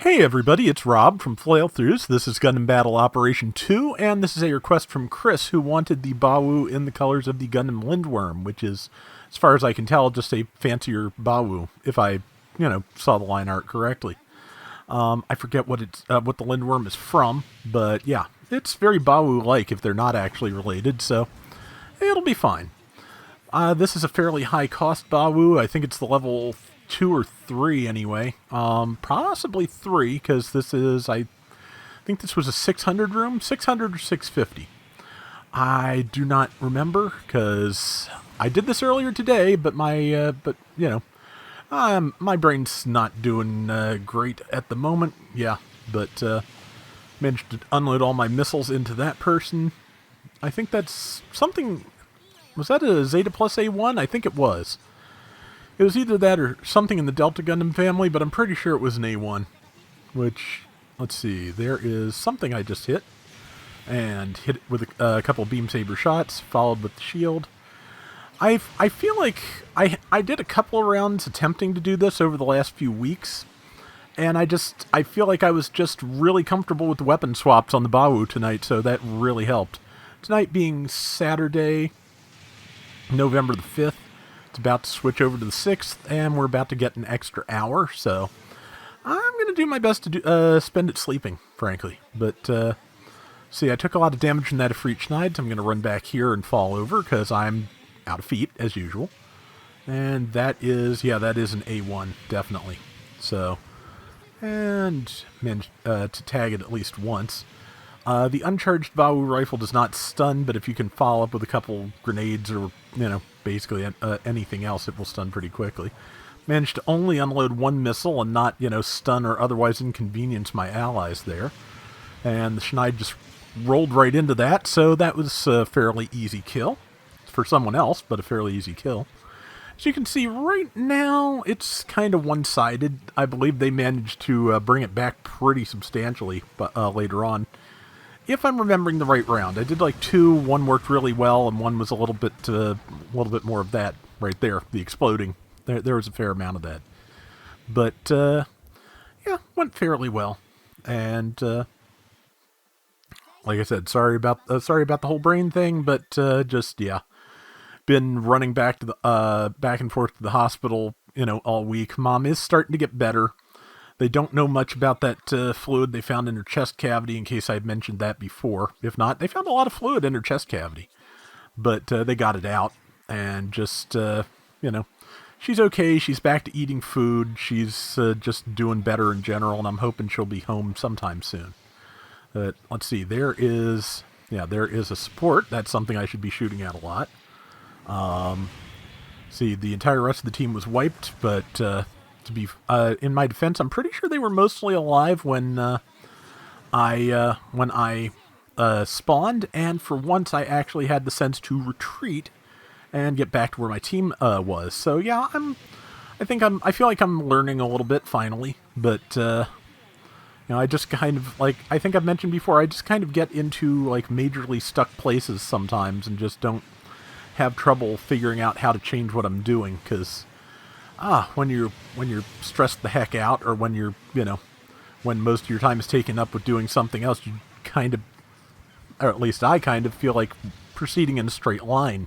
Hey everybody, it's Rob from Flailthroughs. This is Gundam Battle Operation 2, and this is a request from Chris, who wanted the Bawoo in the colors of the Gundam Lindwurm, which is, as far as I can tell, just a fancier Bawoo, if I, saw the line art correctly. I forget what what the Lindwurm is from, but yeah, it's very Bawoo-like if they're not actually related, so it'll be fine. This is a fairly high-cost Bawoo. I think it's the level 2 or 3 anyway. Possibly 3, because I think this was a 600 room, 600 or 650. I do not remember, because I did this earlier today, but my brain's not doing great at the moment. Yeah, but managed to unload all my missiles into that person. I think that's something. Was that a Zeta plus A1? I think it was. It was either that or something in the Delta Gundam family, but I'm pretty sure it was an A1. Which, let's see, there is something I just hit. And hit it with a couple beam saber shots, followed with the shield. I feel like I did a couple of rounds attempting to do this over the last few weeks. And I feel like I was just really comfortable with the weapon swaps on the Bawoo tonight, so that really helped. Tonight being Saturday, November the 5th. It's about to switch over to the 6th, and we're about to get an extra hour, so I'm going to do my best to spend it sleeping, frankly. But, see, I took a lot of damage from that Ifrit Schneid, so I'm going to run back here and fall over, because I'm out of feet, as usual. And that is an A1, definitely. So, and managed to tag it at least once. The uncharged Bawoo rifle does not stun, but if you can follow up with a couple grenades or, basically anything else, it will stun pretty quickly. Managed to only unload one missile and not, stun or otherwise inconvenience my allies there. And the Schneid just rolled right into that, so that was a fairly easy kill. For someone else, but a fairly easy kill. As you can see, right now, it's kind of one-sided. I believe they managed to bring it back pretty substantially later on. If I'm remembering the right round, I did like 2. One worked really well, and one was a little bit more of that right there, the exploding. There was a fair amount of that, but yeah, went fairly well. And like I said, sorry about the whole brain thing, but just yeah, been running back and forth to the hospital, all week. Mom is starting to get better. They don't know much about that fluid they found in her chest cavity, in case I'd mentioned that before. If not, they found a lot of fluid in her chest cavity. But they got it out, and just, she's okay. She's back to eating food. She's just doing better in general, and I'm hoping she'll be home sometime soon. Let's see, there is a support. That's something I should be shooting at a lot. See, the entire rest of the team was wiped, but to be in my defense, I'm pretty sure they were mostly alive when I spawned, and for once I actually had the sense to retreat and get back to where my team was. So yeah, I feel like I'm learning a little bit finally, but I just kind of, like I think I've mentioned before, I just kind of get into like majorly stuck places sometimes and just don't have trouble figuring out how to change what I'm doing, because when you're stressed the heck out, or when you're, when most of your time is taken up with doing something else, you kind of, or at least I kind of feel like proceeding in a straight line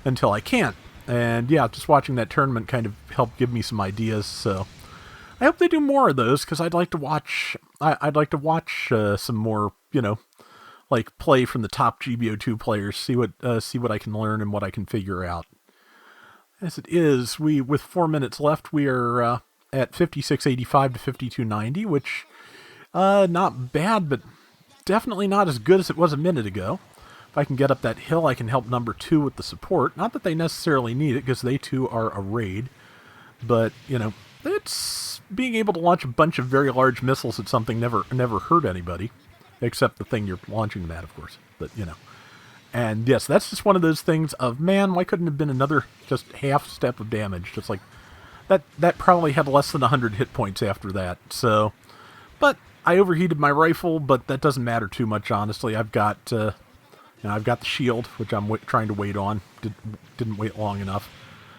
until I can't. And yeah, just watching that tournament kind of helped give me some ideas. So I hope they do more of those, because I'd like to watch. I'd like to watch some more, like play from the top GBO2 players. See what I can learn and what I can figure out. As it is, with 4 minutes left, we are at 5685 to 5290, which not bad, but definitely not as good as it was a minute ago. If I can get up that hill, I can help number 2 with the support. Not that they necessarily need it, because they too are a raid, but it's being able to launch a bunch of very large missiles at something never hurt anybody, except the thing you're launching them at, of course. But and yes, that's just one of those things of, man, why couldn't it have been another just half step of damage? Just like that probably had less than 100 hit points after that. So, but I overheated my rifle, but that doesn't matter too much, honestly. I've got I've got the shield, which I'm trying to wait on. Didn't wait long enough.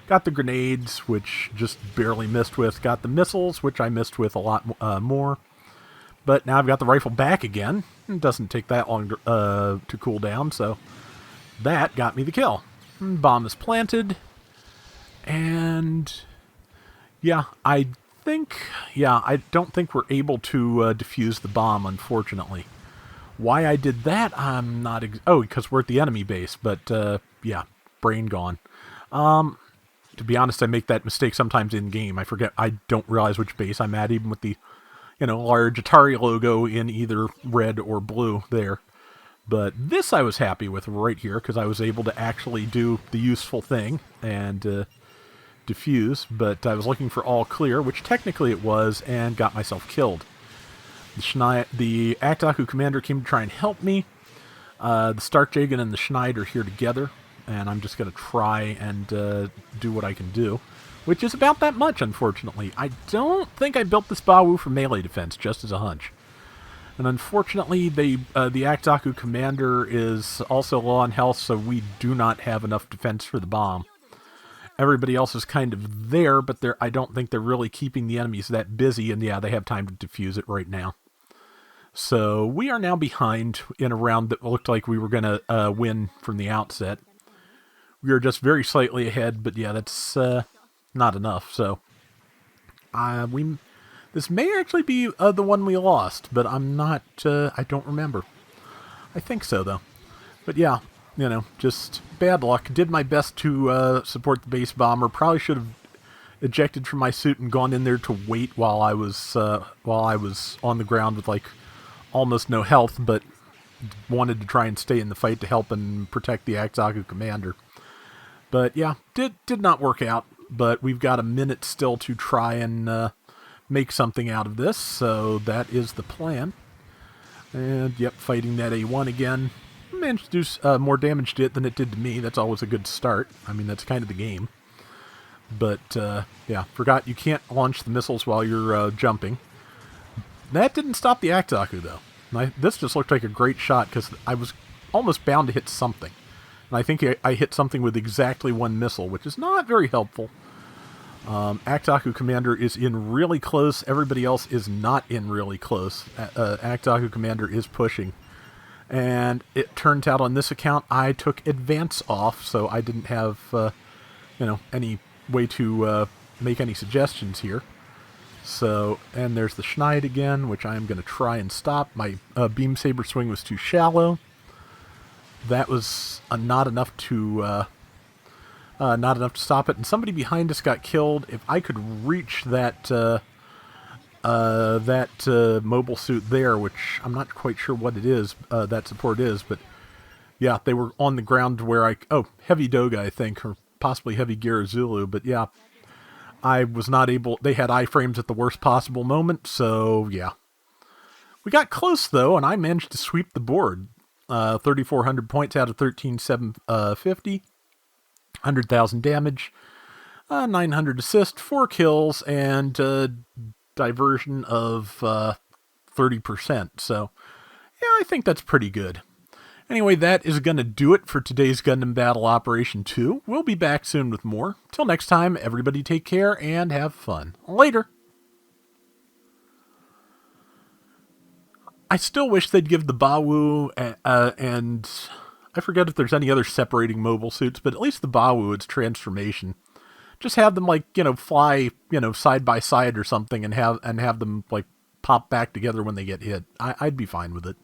Got the grenades, which just barely missed with. Got the missiles, which I missed with a lot more. But now I've got the rifle back again. It doesn't take that long to cool down, so that got me the kill. Bomb is planted. And yeah, I don't think we're able to defuse the bomb, unfortunately. Why I did that, I'm not... because we're at the enemy base, but yeah, brain gone. To be honest, I make that mistake sometimes in-game. I don't realize which base I'm at, even with the, large Atari logo in either red or blue there. But this I was happy with right here, because I was able to actually do the useful thing and defuse, but I was looking for all clear, which technically it was, and got myself killed. The Aktaku commander came to try and help me. The Starkjagen and the Schneid are here together, and I'm just going to try and do what I can do, which is about that much, unfortunately. I don't think I built this Bawoo for melee defense, just as a hunch. And unfortunately, the Aktaku commander is also low on health, so we do not have enough defense for the bomb. Everybody else is kind of there, but I don't think they're really keeping the enemies that busy, and yeah, they have time to defuse it right now. So we are now behind in a round that looked like we were going to win from the outset. We are just very slightly ahead, but yeah, that's not enough. So this may actually be the one we lost, but I'm not... I don't remember. I think so, though. But yeah, just bad luck. Did my best to support the base bomber. Probably should have ejected from my suit and gone in there to wait while I was on the ground with like almost no health, but wanted to try and stay in the fight to help and protect the Aktaku commander. But yeah, did not work out. But we've got a minute still to try and make something out of this, so that is the plan. And yep, fighting that A1 again. Managed to do more damage to it than it did to me. That's always a good start. I mean, that's kind of the game. But yeah, forgot you can't launch the missiles while you're jumping. That didn't stop the Aktaku, though. This just looked like a great shot, because I was almost bound to hit something. And I think I hit something with exactly one missile, which is not very helpful. Aktaku commander is in really close. Everybody else is not in really close. Aktaku commander is pushing. And it turns out on this account I took advance off, so I didn't have any way to make any suggestions here. So, and there's the Schneid again, which I'm going to try and stop. My beam saber swing was too shallow. That was not enough to stop it. And somebody behind us got killed. If I could reach that mobile suit there, which I'm not quite sure what it is, that support is, but yeah, they were on the ground where Heavy Doga, I think, or possibly Heavy Gear Zulu, but yeah, I was not able... They had iframes at the worst possible moment, so yeah. We got close, though, and I managed to sweep the board. 3,400 points out of 13,750. 100,000 damage. 900 assist, 4 kills, and diversion of 30%. So, yeah, I think that's pretty good. Anyway, that is going to do it for today's Gundam Battle Operation 2. We'll be back soon with more. Till next time, everybody take care and have fun. Later! I still wish they'd give the Bawoo and I forget if there's any other separating mobile suits, but at least the Bawoo, its transformation. Just have them fly, side by side or something, and have them pop back together when they get hit. I'd be fine with it.